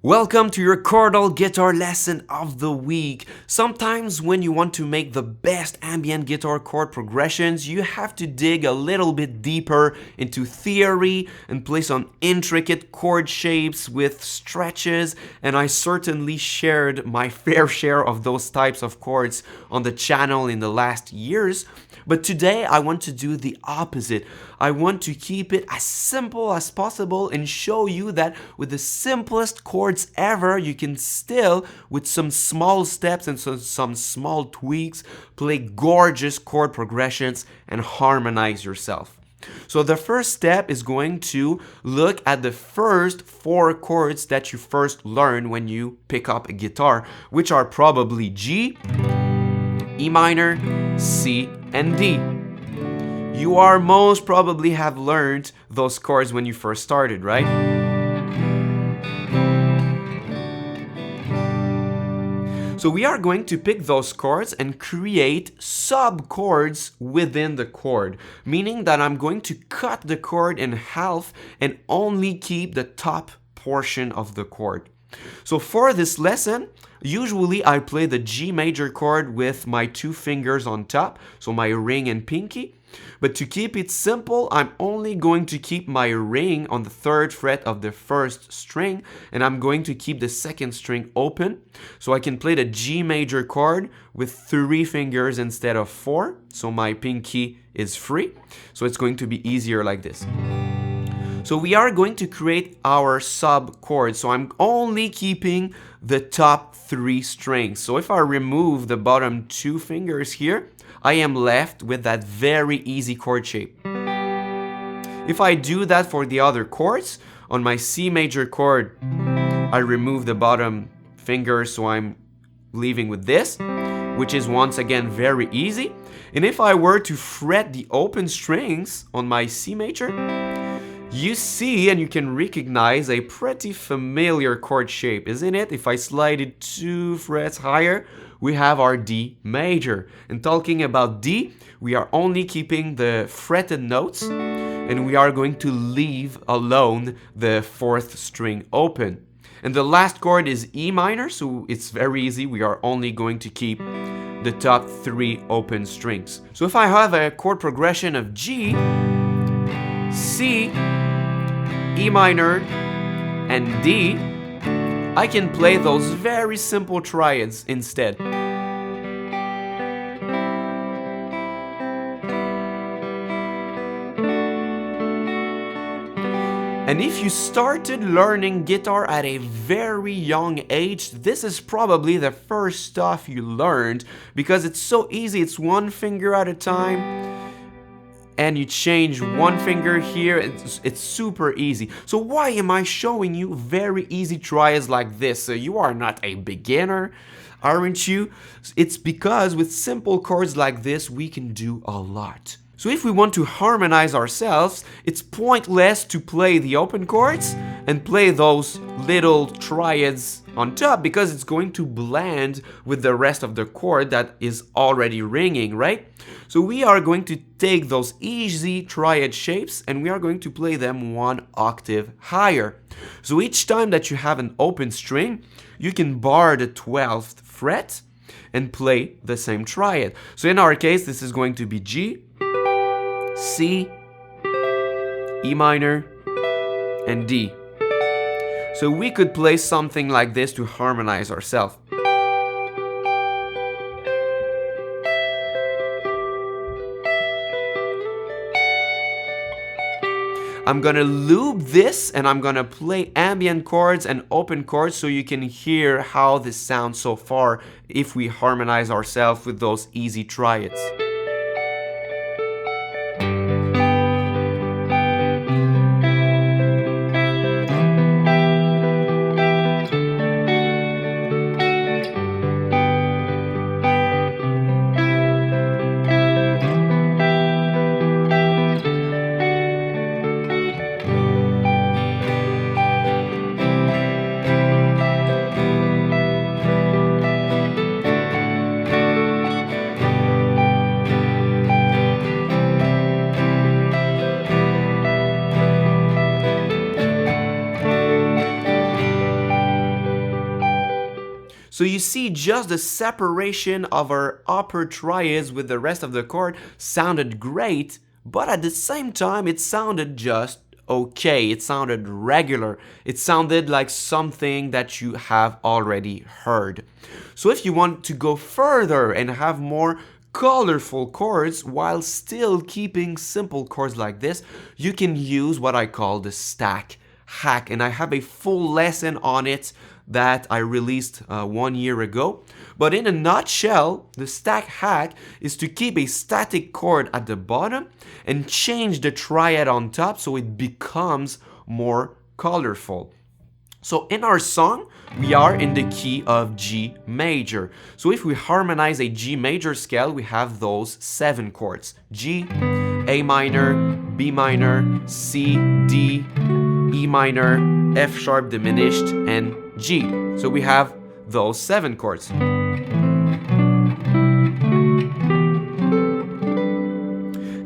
Welcome to your chordal guitar lesson of the week. Sometimes when you want to make the best ambient guitar chord progressions, you have to dig a little bit deeper into theory and play some intricate chord shapes with stretches, and I certainly shared my fair share of those types of chords on the channel in the last years. But today I want to do the opposite. I want to keep it as simple as possible and show you that with the simplest chords ever, you can still, with some small steps and some small tweaks, play gorgeous chord progressions and harmonize yourself. So the first step is going to look at the first 4 chords that you first learn when you pick up a guitar, which are probably G, E minor, C, and D. You are most probably have learned those chords when you first started, right? So we are going to pick those chords and create sub-chords within the chord, meaning that I'm going to cut the chord in half and only keep the top portion of the chord. So for this lesson, usually I play the G major chord with my 2 fingers on top, so my ring and pinky. But to keep it simple, I'm only going to keep my ring on the 3rd fret of the 1st string, and I'm going to keep the 2nd string open, so I can play the G major chord with 3 fingers instead of 4, so my pinky is free. So it's going to be easier like this. So we are going to create our sub chords. So I'm only keeping the top 3 strings. So if I remove the bottom 2 fingers here, I am left with that very easy chord shape. If I do that for the other chords, on my C major chord, I remove the bottom fingers, so I'm leaving with this, which is once again very easy. And if I were to fret the open strings on my C major, you see and you can recognize a pretty familiar chord shape, isn't it? If I slide it 2 frets higher, we have our D major. And talking about D, we are only keeping the fretted notes, and we are going to leave alone the 4th string open. And the last chord is E minor, so it's very easy. We are only going to keep the top 3 open strings. So if I have a chord progression of G, C, E minor, and D, I can play those very simple triads instead. And if you started learning guitar at a very young age, this is probably the first stuff you learned, because it's so easy. It's 1 finger at a time, and you change 1 finger here. It's super easy. So why am I showing you very easy triads like this? You are not a beginner, aren't you? It's because with simple chords like this, we can do a lot. So if we want to harmonize ourselves, it's pointless to play the open chords and play those little triads on top, because it's going to blend with the rest of the chord that is already ringing, right? So we are going to take those easy triad shapes and we are going to play them 1 octave higher. So each time that you have an open string, you can bar the 12th fret and play the same triad. So in our case, this is going to be G, C, E minor, and D. So we could play something like this to harmonize ourselves. I'm gonna loop this and I'm gonna play ambient chords and open chords so you can hear how this sounds so far if we harmonize ourselves with those easy triads. So you see, just the separation of our upper triads with the rest of the chord sounded great, but at the same time it sounded just okay. It sounded regular. It sounded like something that you have already heard. So if you want to go further and have more colorful chords while still keeping simple chords like this, you can use what I call the stack hack, and I have a full lesson on it that I released 1 year ago. But in a nutshell, the stack hack is to keep a static chord at the bottom and change the triad on top so it becomes more colorful. So in our song, we are in the key of G major. So if we harmonize a G major scale, we have those 7 chords: G, A minor, B minor, C, D, E minor, F sharp diminished, and G. So we have those 7 chords.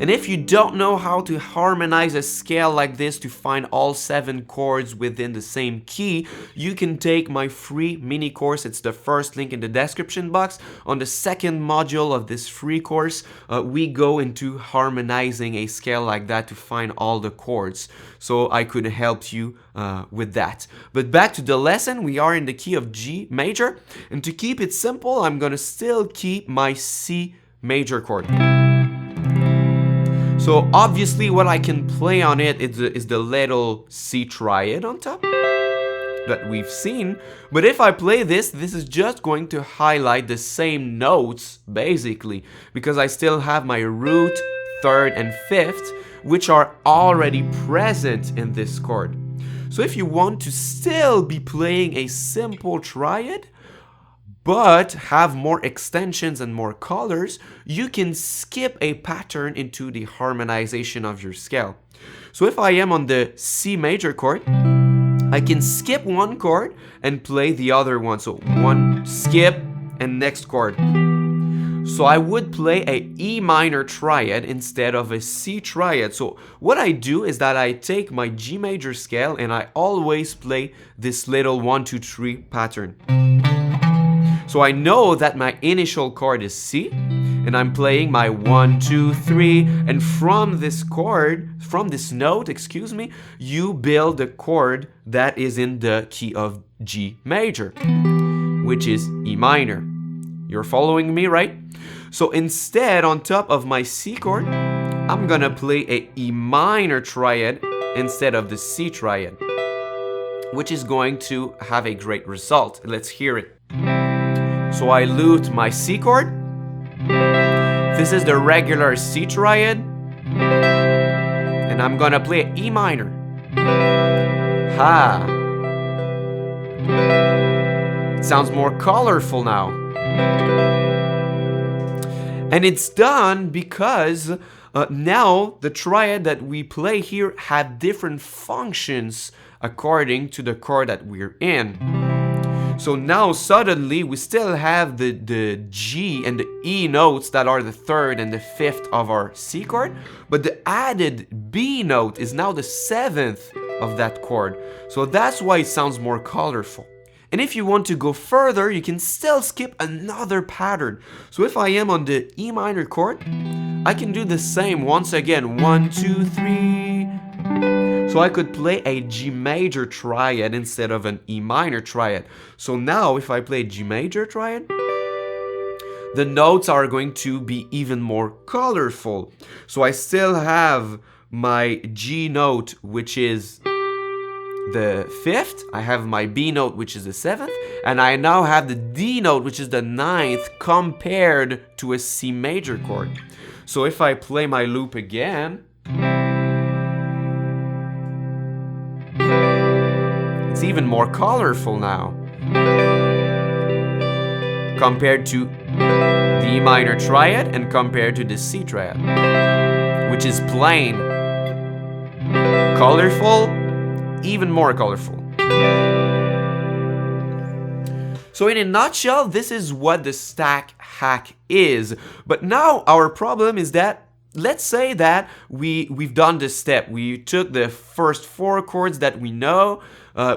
And if you don't know how to harmonize a scale like this to find all 7 chords within the same key, you can take my free mini course. It's the first link in the description box. On the second module of this free course, we go into harmonizing a scale like that to find all the chords. So I could help you with that. But back to the lesson, we are in the key of G major. And to keep it simple, I'm gonna still keep my C major chord. So obviously what I can play on it is the little C triad on top that we've seen. But if I play this is just going to highlight the same notes basically, because I still have my root, third, and fifth, which are already present in this chord. So if you want to still be playing a simple triad, but have more extensions and more colors, you can skip a pattern into the harmonization of your scale. So if I am on the C major chord, I can skip one chord and play the other one. So one, skip, and next chord. So I would play a E minor triad instead of a C triad. So what I do is that I take my G major scale and I always play this little 1, 2, 3 pattern. So I know that my initial chord is C, and I'm playing my 1, 2, 3, and from this note, you build a chord that is in the key of G major, which is E minor. You're following me, right? So instead, on top of my C chord, I'm gonna play a E minor triad instead of the C triad, which is going to have a great result. Let's hear it. So I lute my C chord. This is the regular C triad. And I'm gonna play E minor. Ha! It sounds more colorful now. And it's done because now the triad that we play here had different functions according to the chord that we're in. So now suddenly we still have the G and the E notes that are the third and the fifth of our C chord, but the added B note is now the seventh of that chord. So that's why it sounds more colorful. And if you want to go further, you can still skip another pattern. So if I am on the E minor chord, I can do the same once again. 1, 2, 3. So I could play a G major triad instead of an E minor triad. So now if I play G major triad, the notes are going to be even more colorful. So I still have my G note, which is the fifth. I have my B note, which is the seventh. And I now have the D note, which is the ninth, compared to a C major chord. So if I play my loop again, it's even more colorful now compared to the E minor triad and compared to the C triad, which is plain. Colorful, even more colorful. So in a nutshell, this is what the stack hack is. But now our problem is that let's say that we've done this step. We took the first 4 chords that we know,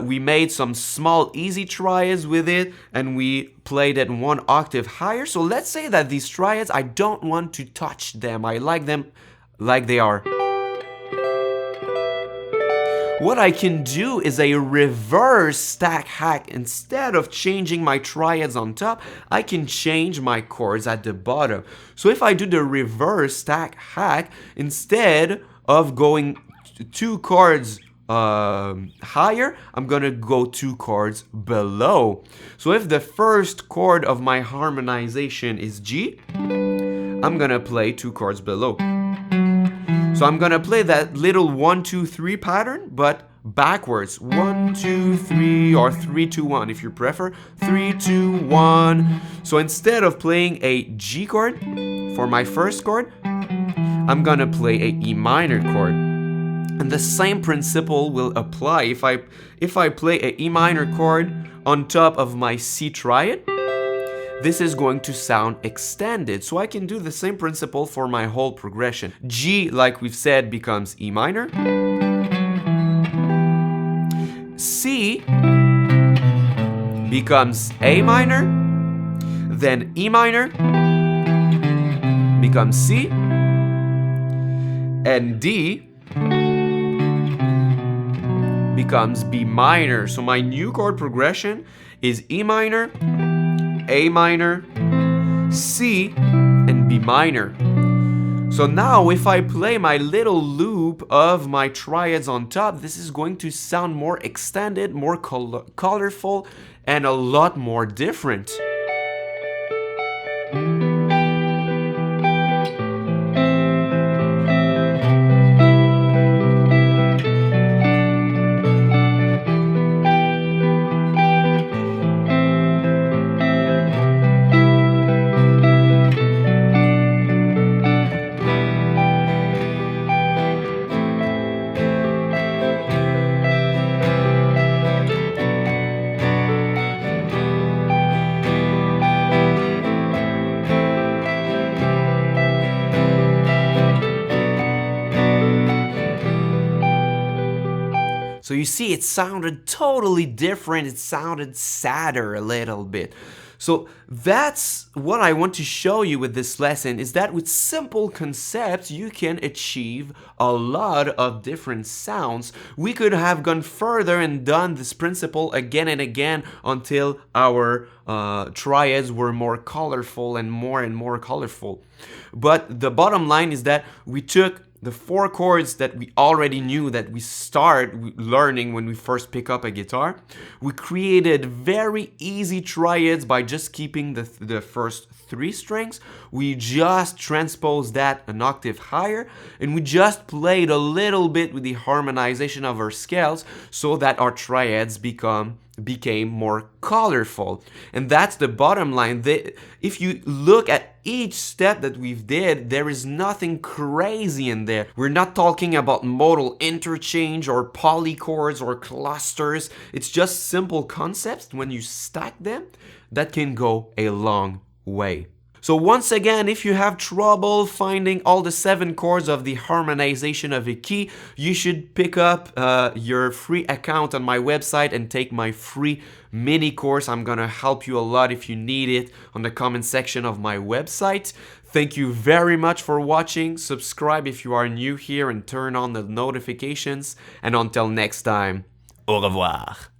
we made some small easy triads with it, and we played it 1 octave higher. So let's say that these triads, I don't want to touch them. I like them like they are. What I can do is a reverse stack hack. Instead of changing my triads on top, I can change my chords at the bottom. So if I do the reverse stack hack, instead of going 2 chords higher, I'm gonna go 2 chords below. So if the first chord of my harmonization is G, I'm gonna play 2 chords below. So I'm gonna play that little 1, 2, 3 pattern, but backwards. 1, 2, 3, or 3, 2, 1 if you prefer. 3, 2, 1. So instead of playing a G chord for my first chord, I'm gonna play a E minor chord. And the same principle will apply if I play a E minor chord on top of my C triad. This is going to sound extended. So I can do the same principle for my whole progression. G, like we've said, becomes E minor. C becomes A minor. Then E minor becomes C. And D becomes B minor. So my new chord progression is E minor, A minor, C, and B minor. So now if I play my little loop of my triads on top, this is going to sound more extended, more colorful, and a lot more different. So you see, it sounded totally different. It sounded sadder a little bit. So that's what I want to show you with this lesson, is that with simple concepts, you can achieve a lot of different sounds. We could have gone further and done this principle again and again until our triads were more colorful and more colorful. But the bottom line is that we took the 4 chords that we already knew, that we start learning when we first pick up a guitar. We created very easy triads by just keeping the first 3 strings. We just transposed that an octave higher, and we just played a little bit with the harmonization of our scales so that our triads became more colorful. And that's the bottom line. If you look at each step that we've did, there is nothing crazy in there. We're not talking about modal interchange or polychords or clusters. It's just simple concepts. When you stack them, that can go a long way. So once again, if you have trouble finding all the 7 chords of the harmonization of a key, you should pick up your free account on my website and take my free mini course. I'm gonna help you a lot if you need it on the comment section of my website. Thank you very much for watching. Subscribe if you are new here and turn on the notifications. And until next time, au revoir.